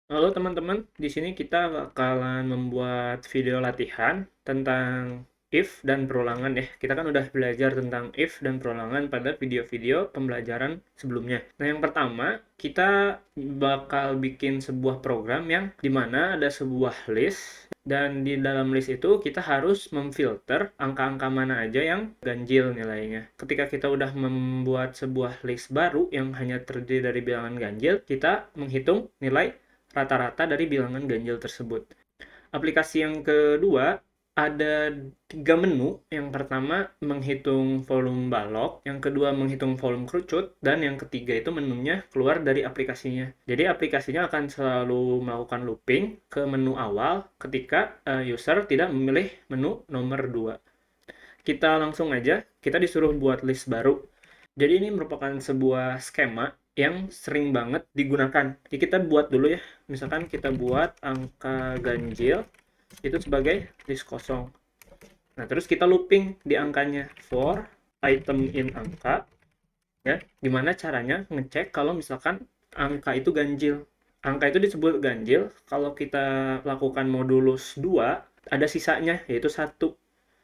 Halo teman-teman, di sini kita bakalan membuat video latihan tentang if dan perulangan ya. Kita kan udah belajar tentang if dan perulangan pada video-video pembelajaran sebelumnya. Nah, yang pertama, kita bakal bikin sebuah program yang dimana ada sebuah list dan di dalam list itu kita harus memfilter angka-angka mana aja yang ganjil nilainya. Ketika kita udah membuat sebuah list baru yang hanya terdiri dari bilangan ganjil, kita menghitung nilai rata-rata dari bilangan ganjil tersebut. Aplikasi yang kedua ada 3 menu. Yang pertama menghitung volume balok, yang kedua menghitung volume kerucut, dan yang ketiga itu menunya keluar dari aplikasinya. Jadi aplikasinya akan selalu melakukan looping ke menu awal ketika user tidak memilih menu nomor 2. Kita langsung aja, kita disuruh buat list baru. Jadi ini merupakan sebuah skema yang sering banget digunakan. Jadi kita buat dulu ya, misalkan kita buat angka ganjil itu sebagai list kosong. Nah, terus kita looping di angkanya for item in angka, ya. Gimana caranya ngecek kalau misalkan angka itu ganjil. Angka itu disebut ganjil kalau kita lakukan modulus 2, ada sisanya, yaitu 1.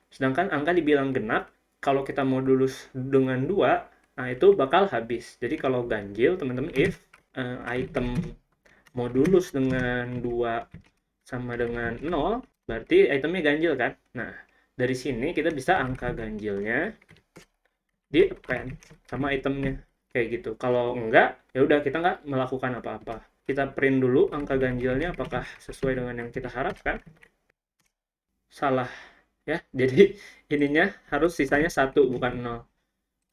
Sedangkan angka dibilang genap, kalau kita modulus dengan 2, nah itu bakal habis. Jadi kalau ganjil, teman-teman, if item modulus dengan 2 sama dengan 0, berarti itemnya ganjil kan? Nah, dari sini kita bisa angka ganjilnya di append sama itemnya. Kayak gitu. Kalau enggak, ya udah kita nggak melakukan apa-apa. Kita print dulu angka ganjilnya apakah sesuai dengan yang kita harapkan. Salah ya. Jadi ininya harus sisanya 1 bukan 0.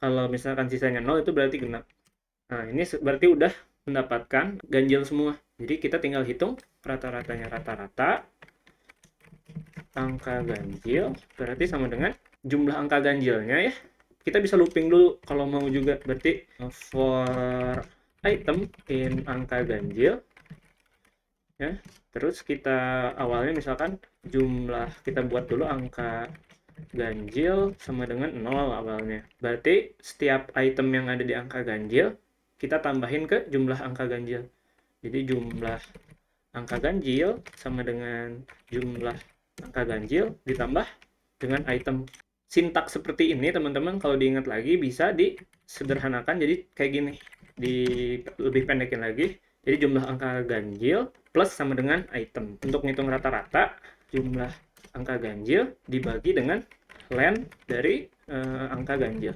Kalau misalkan sisanya 0 itu berarti genap. Nah, ini berarti udah mendapatkan ganjil semua. Jadi kita tinggal hitung rata-ratanya. Rata-rata angka ganjil berarti sama dengan jumlah angka ganjilnya ya. Kita bisa looping dulu kalau mau juga. Berarti for item in angka ganjil ya. Terus kita awalnya misalkan jumlah, kita buat dulu angka ganjil sama dengan 0 awalnya. Berarti setiap item yang ada di angka ganjil kita tambahin ke jumlah angka ganjil. Jadi jumlah angka ganjil sama dengan jumlah angka ganjil ditambah dengan item. Sintaks seperti ini teman-teman kalau diingat lagi bisa disederhanakan jadi kayak gini. Di lebih pendekin lagi. Jadi jumlah angka ganjil plus sama dengan item. Untuk ngitung rata-rata, jumlah angka ganjil dibagi dengan len dari angka ganjil.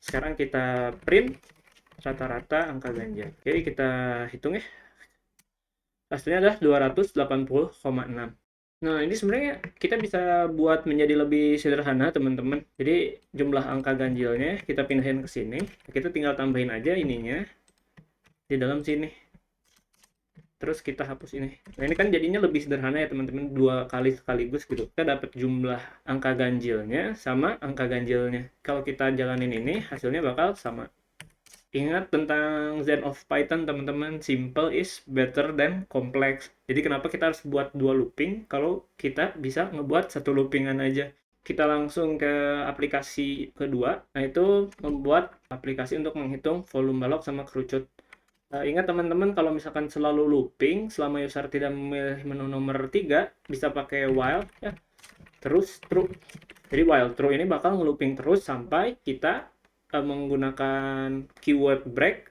Sekarang kita print rata-rata angka ganjil. Oke, kita hitung ya. Hasilnya adalah 280,6. Nah, ini sebenarnya kita bisa buat menjadi lebih sederhana, teman-teman. Jadi, jumlah angka ganjilnya kita pindahin ke sini. Kita tinggal tambahin aja ininya di dalam sini. Terus kita hapus ini. Nah, ini kan jadinya lebih sederhana ya, teman-teman. 2 kali sekaligus gitu. Kita dapat jumlah angka ganjilnya sama angka ganjilnya. Kalau kita jalanin ini, hasilnya bakal sama. Ingat tentang Zen of Python, teman-teman. Simple is better than complex. Jadi kenapa kita harus buat 2 looping kalau kita bisa ngebuat 1 loopingan aja. Kita langsung ke aplikasi kedua. Nah, itu membuat aplikasi untuk menghitung volume balok sama kerucut. Ingat teman-teman, kalau misalkan selalu looping, selama user tidak memilih menu nomor 3, bisa pakai while ya. Terus true. Jadi while true ini bakal ngelooping terus sampai kita menggunakan keyword break.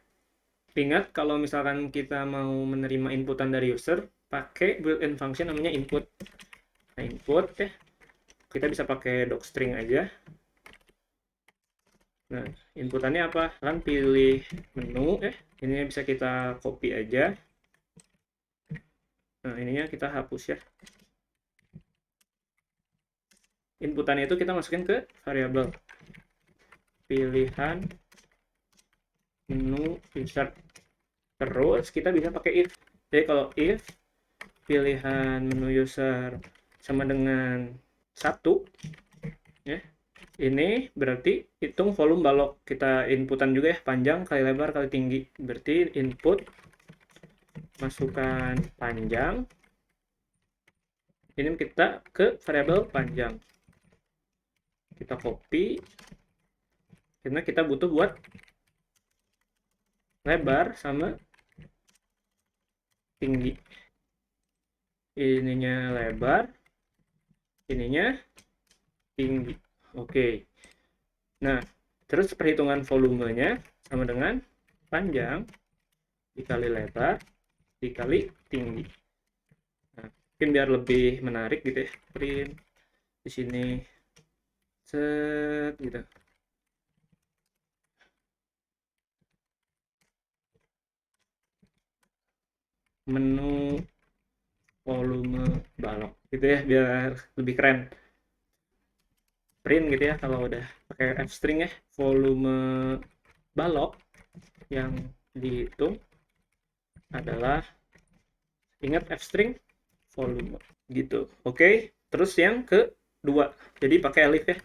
Ingat kalau misalkan kita mau menerima inputan dari user, pakai built-in function namanya input. Nah, input ya, kita bisa pakai docstring aja. Nah, inputannya apa? Kan pilih menu ya. Ini bisa kita copy aja. Nah, ininya kita hapus ya. Inputannya itu kita masukin ke variabel pilihan menu insert. Terus kita bisa pakai if. Jadi kalau if pilihan menu user sama dengan 1 ya, ini berarti hitung volume balok. Kita inputan juga ya, panjang kali lebar kali tinggi. Berarti input masukkan panjang, ini kita ke variabel panjang. Kita copy karena kita butuh buat lebar sama tinggi. Ininya lebar, ininya tinggi. Oke. Nah, terus perhitungan volumenya sama dengan panjang dikali lebar dikali tinggi. Nah, mungkin biar lebih menarik gitu ya, print di sini set gitu. Menu volume balok gitu ya, biar lebih keren. Print gitu ya kalau udah pakai f string ya. Volume balok yang dihitung adalah, ingat f string volume gitu. Oke, terus yang kedua, jadi pakai elif ya.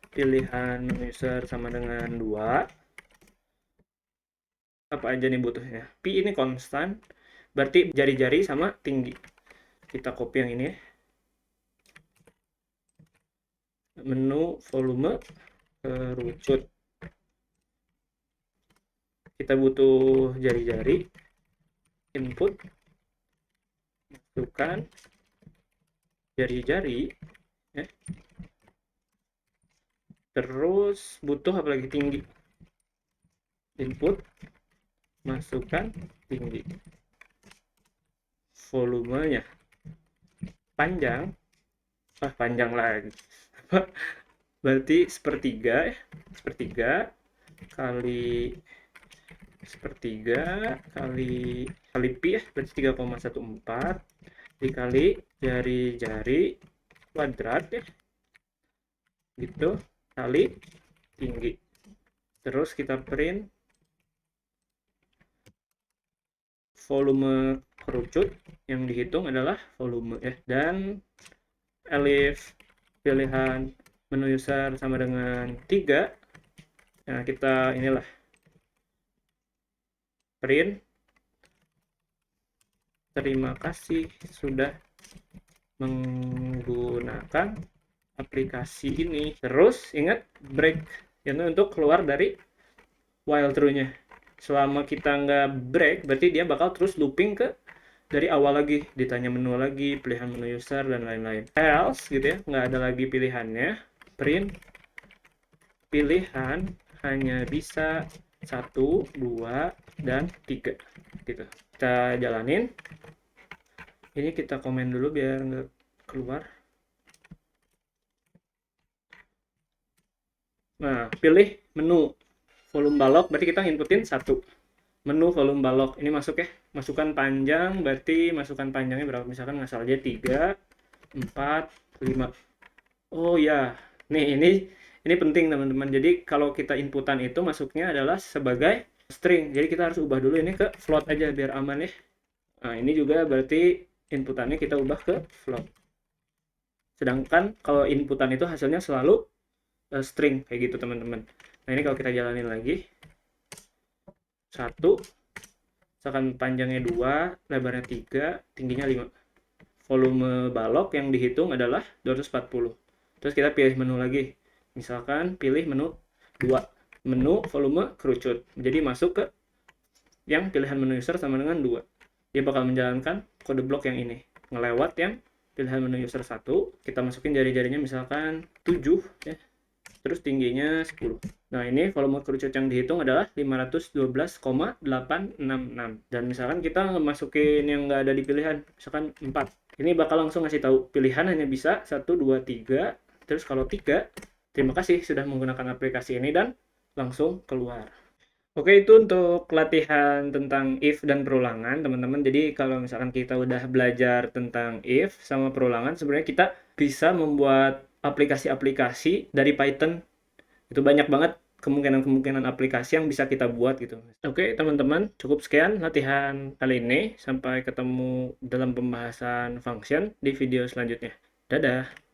Pilihan user sama dengan 2. Apa aja nih butuhnya? Pi ini konstan, berarti jari-jari sama tinggi. Kita copy yang ini ya. Menu volume kerucut. Kita butuh jari-jari, input, masukkan jari-jari ya. Terus butuh apa lagi? Tinggi, input, masukkan tinggi. Volumenya panjang, panjang lagi. Berarti sepertiga ya, sepertiga kali sepertiga kali pi ya, berarti 3,14 dikali jari-jari kuadrat ya, gitu, kali tinggi. Terus kita print volume kerucut yang dihitung adalah volume ya, dan elif pilihan menu user sama dengan 3. Nah, kita inilah print terima kasih sudah menggunakan aplikasi ini. Terus ingat break itu untuk keluar dari while true-nya. Selama kita nggak break, berarti dia bakal terus looping ke dari awal lagi, ditanya menu lagi, pilihan menu user, dan lain-lain. Else gitu ya, nggak ada lagi pilihannya. Print pilihan hanya bisa 1, 2, dan 3 gitu. Kita jalanin. Ini kita komen dulu biar nggak keluar. Nah, pilih menu volume balok, berarti kita inputin 1. Menu volume balok, ini masuk ya. Masukan panjang, berarti masukan panjangnya berapa? Misalkan ngasal aja 3, 4, 5. Oh ya, nih ini penting teman-teman. Jadi kalau kita inputan itu masuknya adalah sebagai string. Jadi kita harus ubah dulu ini ke float aja biar aman ya. Nah, ini juga berarti inputannya kita ubah ke float. Sedangkan kalau inputan itu hasilnya selalu string kayak gitu teman-teman. Nah, ini kalau kita jalanin lagi. 1, misalkan panjangnya 2, lebarnya 3, tingginya 5. Volume balok yang dihitung adalah 240. Terus kita pilih menu lagi. Misalkan pilih menu 2. Menu volume kerucut. Jadi masuk ke yang pilihan menu user sama dengan 2. Dia bakal menjalankan kode blok yang ini. Ngelewat yang pilihan menu user 1. Kita masukin jari-jarinya misalkan 7 ya. Terus tingginya 10. Nah, ini volume kerucut yang dihitung adalah 512,866. Dan misalkan kita masukin yang nggak ada di pilihan, misalkan 4. Ini bakal langsung ngasih tahu pilihan hanya bisa 1, 2, 3. Terus kalau 3, terima kasih sudah menggunakan aplikasi ini, dan langsung keluar. Oke, itu untuk latihan tentang if dan perulangan, teman-teman. Jadi kalau misalkan kita udah belajar tentang if sama perulangan, sebenarnya kita bisa membuat aplikasi-aplikasi dari Python. Itu banyak banget kemungkinan-kemungkinan aplikasi yang bisa kita buat gitu. Oke, teman-teman, cukup sekian latihan kali ini. Sampai ketemu dalam pembahasan function di video selanjutnya. Dadah!